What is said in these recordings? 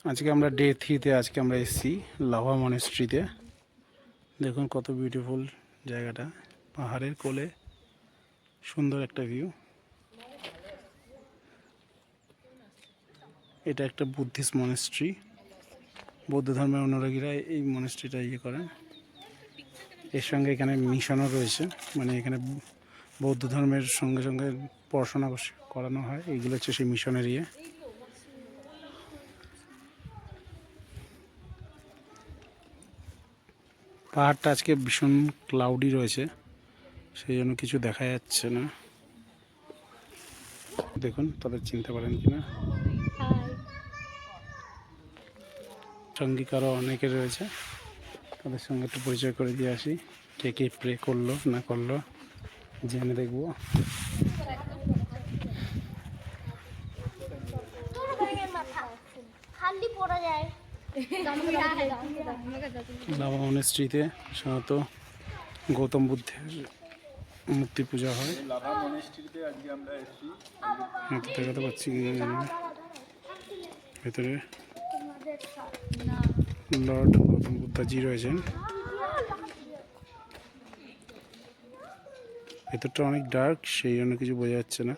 আজকে আমরা ডে 3-তে আজকে আমরা এসেছি লাভা মনেস্ট্রিতে। দেখুন কত বিউটিফুল জায়গাটা, পাহাড়ের কোলে সুন্দর একটা ভিউ। এটা একটা বুদ্ধিস্ট মনেস্ট্রি, বৌদ্ধ ধর্মের অনুরাগীরা এই মনেস্ট্রিটা করেন। এর সঙ্গে এখানে মিশনও রয়েছে, মানে এখানে বৌদ্ধ ধর্মের সঙ্গে সঙ্গে পড়াশোনা করানো হয়। এইগুলো হচ্ছে সেই মিশনের পাহাড়টা আজকে ভীষণ ক্লাউডি রয়েছে, সেই জন্য কিছু দেখা যাচ্ছে না। দেখুন তাদের চিনতে পারেন কিনা। সঙ্গীকারও অনেকে রয়েছে, তাদের সঙ্গে একটু পরিচয় করে দিয়ে আসি। কে কে প্রে করলো না করলো জেনে দেখবো। লাভা মনেস্ট্রিতে সাধারণত গৌতম বুদ্ধের মূর্তি পূজা হয়। দেখাতে পাচ্ছি ভেতরে লর্ড গৌতম বুদ্ধাজি রয়েছেন। ভেতরটা অনেক ডার্ক, সেই জন্য কিছু বোঝা যাচ্ছে না।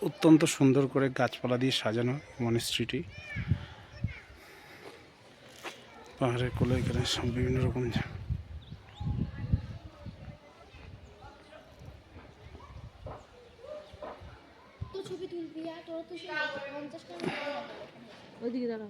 অত্যন্ত সুন্দর করে গাছপালা দিয়ে সাজানো মনেস্ট্রিটি। পাহাড়ের কোলে এখানে সব বিভিন্ন রকম ছবি তুলবি আর তোরা তো 50 টাকা ওইদিকে দাঁড়া।